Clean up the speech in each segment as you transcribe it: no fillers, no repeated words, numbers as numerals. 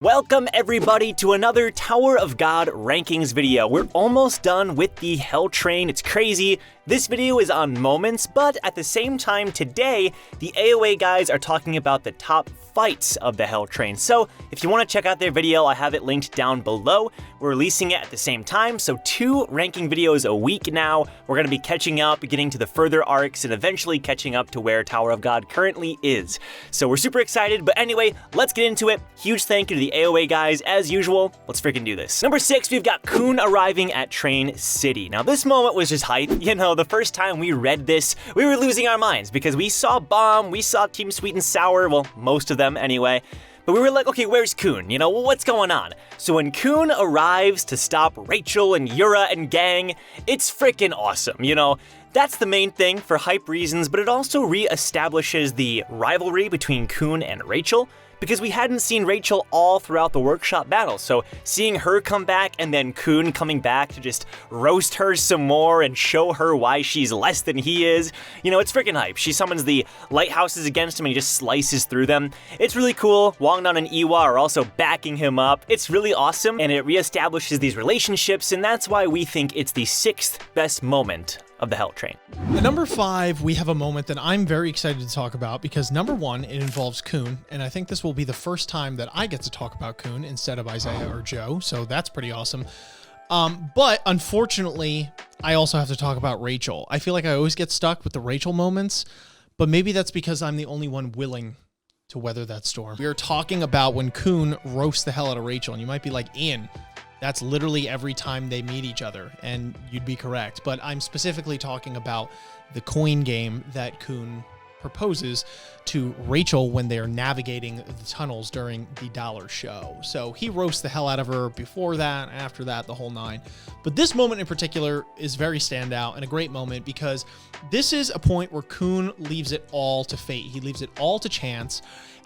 Welcome everybody to another Tower of God rankings video. We're almost done with the Hell Train. It's crazy. This video is on moments, but at the same time today, the AoA guys are talking about the top fights of the Hell Train. So if you want to check out their video, I have it linked down below. We're releasing it at the same time, so 2 ranking videos a week now. We're going to be catching up, getting to the further arcs, and eventually catching up to where Tower of God currently is. So we're super excited, but anyway, let's get into it. Huge thank you to the AoA guys, as usual. Let's freaking do this. Number 6, we've got Kun arriving at Train City. Now this moment was just hype. You know, the first time we read this, we were losing our minds because we saw Bomb, we saw Team Sweet and Sour, well, most of them anyway. But we were like, okay, where's Kun? You know, what's going on? So when Kun arrives to stop Rachel and Yura and gang, it's freaking awesome, you know? That's the main thing for hype reasons, but it also re-establishes the rivalry between Kun and Rachel, because we hadn't seen Rachel all throughout the workshop battle, so seeing her come back and then Kun coming back to just roast her some more and show her why she's less than he is, you know, it's freaking hype. She summons the lighthouses against him and he just slices through them. It's really cool. Wangnan and Iwa are also backing him up. It's really awesome, and it reestablishes these relationships, and that's why we think it's the 6th best moment of the Hell Train. At number 5, we have a moment that I'm very excited to talk about because number 1, it involves Kun, and I think this will be the first time that I get to talk about Kun instead of Isaiah or Joe, so that's pretty awesome. But unfortunately, I also have to talk about Rachel. I feel like I always get stuck with the Rachel moments, but maybe that's because I'm the only one willing to weather that storm. We are talking about when Kun roasts the hell out of Rachel, and you might be like, Ian, that's literally every time they meet each other, and you'd be correct. But I'm specifically talking about the coin game that Kun proposes to Rachel when they're navigating the tunnels during the Dallar Show. So he roasts the hell out of her before that, after that, the whole 9. But this moment in particular is very standout and a great moment because this is a point where Kun leaves it all to fate. He leaves it all to chance.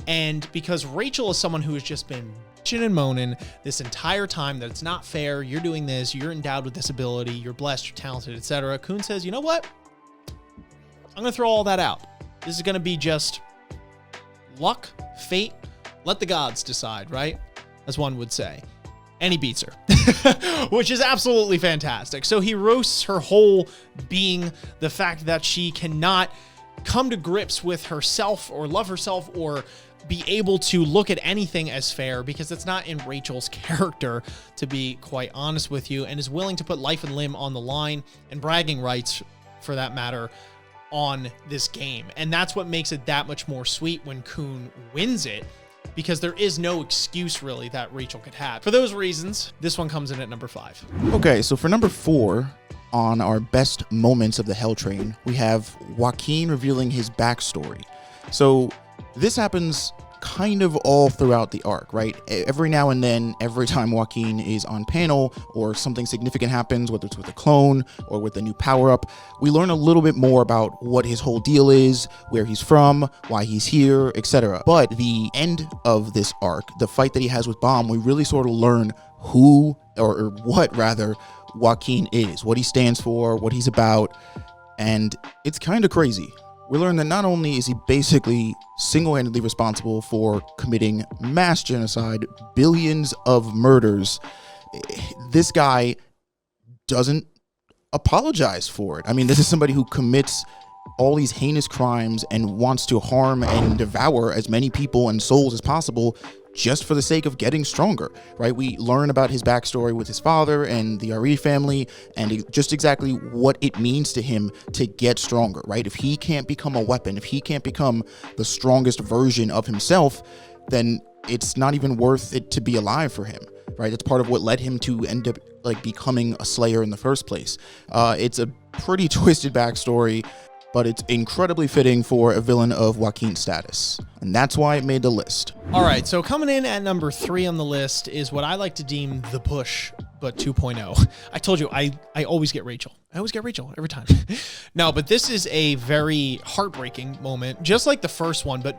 And because Rachel is someone who has just been bitching and moaning this entire time that it's not fair, you're doing this, you're endowed with this ability, you're blessed, you're talented, etc. Kun says, you know what? I'm going to throw all that out. This is going to be just luck, fate, let the gods decide, right? As one would say. And he beats her, which is absolutely fantastic. So he roasts her whole being, the fact that she cannot come to grips with herself or love herself or be able to look at anything as fair, because it's not in Rachel's character, to be quite honest with you, and is willing to put life and limb on the line, and bragging rights, for that matter, on this game. And that's what makes it that much more sweet when Kun wins it, because there is no excuse really that Rachel could have. For those reasons, this one comes in at number 5. Okay, so for number 4 on our best moments of the Hell Train, we have Joaquin revealing his backstory. So this happens kind of all throughout the arc, right? Every now and then, every time Joaquin is on panel or something significant happens, whether it's with a clone or with a new power-up, we learn a little bit more about what his whole deal is, where he's from, why he's here, etc. But the end of this arc, the fight that he has with Bomb, we really sort of learn who, or what rather, Joaquin is, what he stands for, what he's about, and it's kind of crazy. We learn that not only is he basically single-handedly responsible for committing mass genocide, billions of murders, this guy doesn't apologize for it. I mean, this is somebody who commits all these heinous crimes and wants to harm and devour as many people and souls as possible just for the sake of getting stronger, right? We learn about his backstory with his father and the Ari family and just exactly what it means to him to get stronger, right? If he can't become a weapon, if he can't become the strongest version of himself, then it's not even worth it to be alive for him, right? That's part of what led him to end up like becoming a Slayer in the first place. It's a pretty twisted backstory, but it's incredibly fitting for a villain of Joaquin's status. And that's why it made the list. All right, so coming in at number 3 on the list is what I like to deem the push, but 2.0. I told you, I always get Rachel. I always get Rachel every time. No, but this is a very heartbreaking moment, just like the first one, but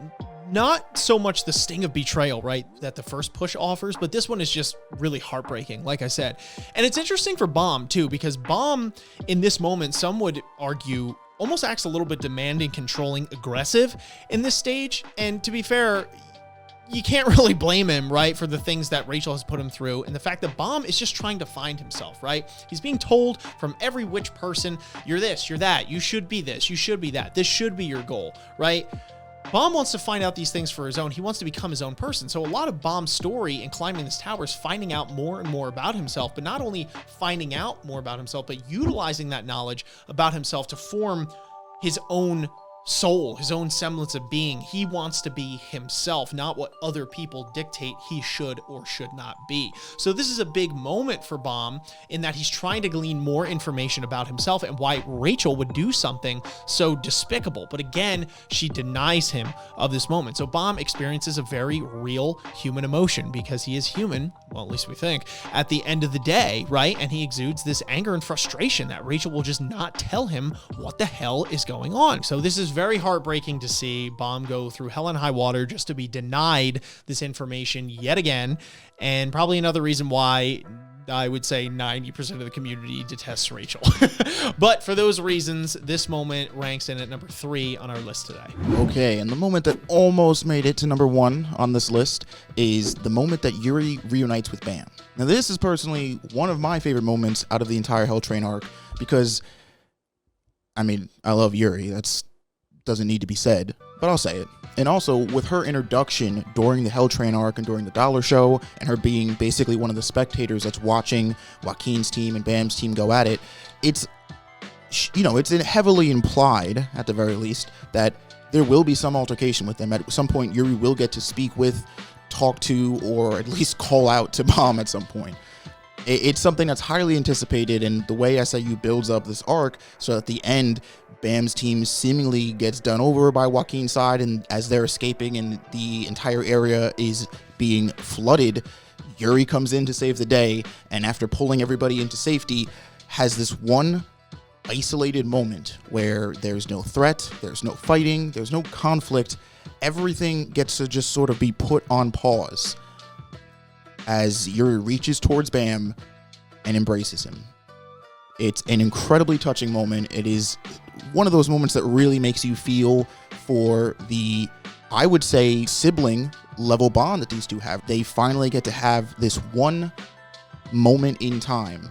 not so much the sting of betrayal, right, that the first push offers, but this one is just really heartbreaking, like I said. And it's interesting for Bomb, too, because Bomb, in this moment, some would argue, almost acts a little bit demanding, controlling, aggressive in this stage. And to be fair, you can't really blame him, right, for the things that Rachel has put him through. And the fact that Bam is just trying to find himself, right? He's being told from every which person, you're this, you're that, you should be this, you should be that, this should be your goal, right? Bam wants to find out these things for his own. He wants to become his own person. So a lot of Bam's story in climbing this tower is finding out more and more about himself, but not only finding out more about himself, but utilizing that knowledge about himself to form his own soul, his own semblance of being. He wants to be himself, not what other people dictate he should or should not be. So this is a big moment for Bam in that he's trying to glean more information about himself and why Rachel would do something so despicable. But again, she denies him of this moment. So Bam experiences a very real human emotion because he is human, well, at least we think, at the end of the day, right? And he exudes this anger and frustration that Rachel will just not tell him what the hell is going on. So this is very heartbreaking to see Bam go through hell and high water just to be denied this information yet again, and probably another reason why I would say 90% of the community detests Rachel. But for those reasons, this moment ranks in at number 3 on our list today. Okay, and the moment that almost made it to number 1 on this list is the moment that Yuri reunites with Bam. Now, this is personally one of my favorite moments out of the entire Hell Train arc because, I mean, I love Yuri. That's doesn't need to be said, but I'll say it. And also, with her introduction during the Hell Train arc and during the Dallar Show, and her being basically one of the spectators that's watching Joaquins' team and Bam's team go at it, it's, you know, it's heavily implied, at the very least, that there will be some altercation with them. At some point, Yuri will get to speak with, talk to, or at least call out to Bam at some point. It's something that's highly anticipated, and the way SIU builds up this arc, so at the end, Bam's team seemingly gets done over by Joaquin's side, and as they're escaping and the entire area is being flooded, Yuri comes in to save the day, and after pulling everybody into safety, has this one isolated moment where there's no threat, there's no fighting, there's no conflict, everything gets to just sort of be put on pause as Yuri reaches towards Bam and embraces him. It's an incredibly touching moment. It is one of those moments that really makes you feel for the, I would say, sibling level bond that these two have. They finally get to have this one moment in time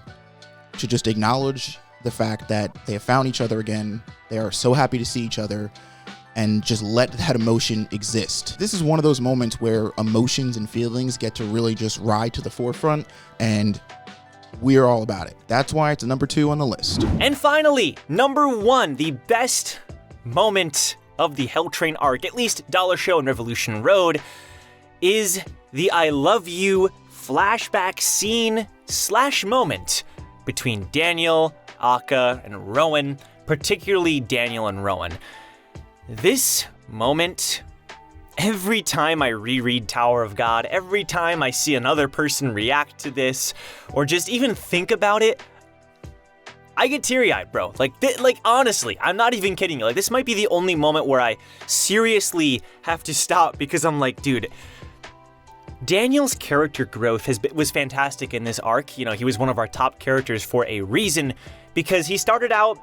to just acknowledge the fact that they have found each other again. They are so happy to see each other, and just let that emotion exist. This is one of those moments where emotions and feelings get to really just ride to the forefront, and we're all about it. That's why it's number 2 on the list. And finally, number 1, the best moment of the Hell Train arc, at least Dallar Show and Revolution Road, is the I Love You flashback scene / moment between Daniel, Akka, and Rowan, particularly Daniel and Rowan. This moment, every time I reread Tower of God, every time I see another person react to this, or just even think about it, I get teary-eyed, bro. Like honestly, I'm not even kidding you. Like, this might be the only moment where I seriously have to stop because I'm like, dude, Daniel's character growth was fantastic in this arc. You know, he was one of our top characters for a reason, because he started out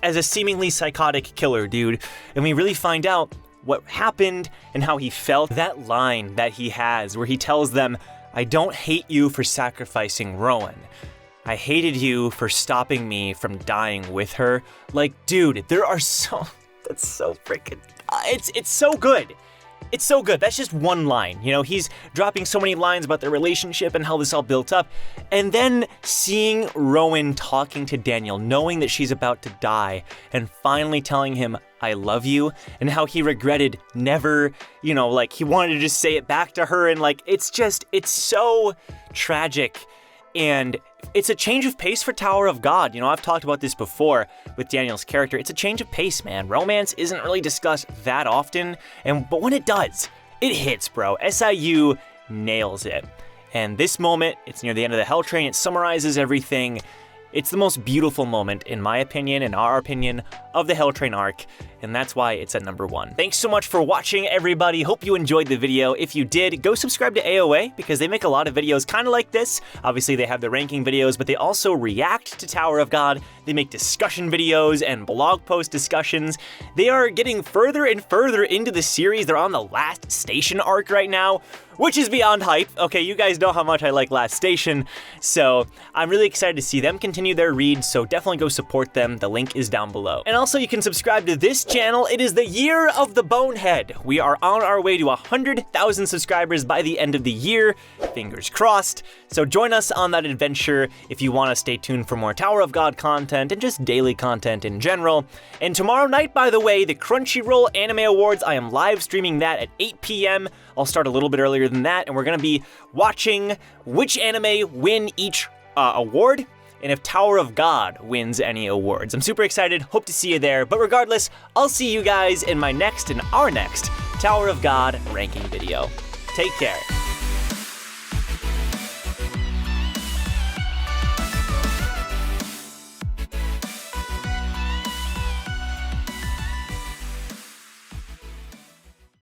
as a seemingly psychotic killer dude, and we really find out what happened and how he felt. That line that he has where he tells them, I don't hate you for sacrificing Rowan. I hated you for stopping me from dying with her. Like, dude, that's so freaking, it's so good. It's so good. That's just one line. You know, he's dropping so many lines about their relationship and how this all built up. And then seeing Rowan talking to Daniel, knowing that she's about to die, and finally telling him, I love you, and how he regretted never, you know, like, he wanted to just say it back to her. And like, it's so tragic. And it's a change of pace for Tower of God. You know, I've talked about this before with Daniel's character. It's a change of pace, man. Romance isn't really discussed that often, but when it does, it hits, bro. SIU nails it. And this moment, it's near the end of the Hell Train. It summarizes everything. It's the most beautiful moment, in my opinion, in our opinion, of the Hell Train arc. and that's why it's at number 1. Thanks so much for watching, everybody. Hope you enjoyed the video. If you did, go subscribe to AoA because they make a lot of videos kind of like this. Obviously, they have the ranking videos, but they also react to Tower of God. They make discussion videos and blog post discussions. They are getting further and further into the series. They're on the last station arc right now, which is beyond hype. Okay, you guys know how much I like Last Station, so I'm really excited to see them continue their read, so definitely go support them. The link is down below. And also, you can subscribe to this channel. It is the year of the Bonehead. We are on our way to 100,000 subscribers by the end of the year. Fingers crossed. So join us on that adventure if you want to stay tuned for more Tower of God content and just daily content in general. And tomorrow night, by the way, the Crunchyroll Anime Awards, I am live streaming that at 8 p.m. I'll start a little bit earlier than that, and we're gonna be watching which anime win each award, and if Tower of God wins any awards. I'm super excited, hope to see you there, but regardless, I'll see you guys in our next Tower of God ranking video. Take care.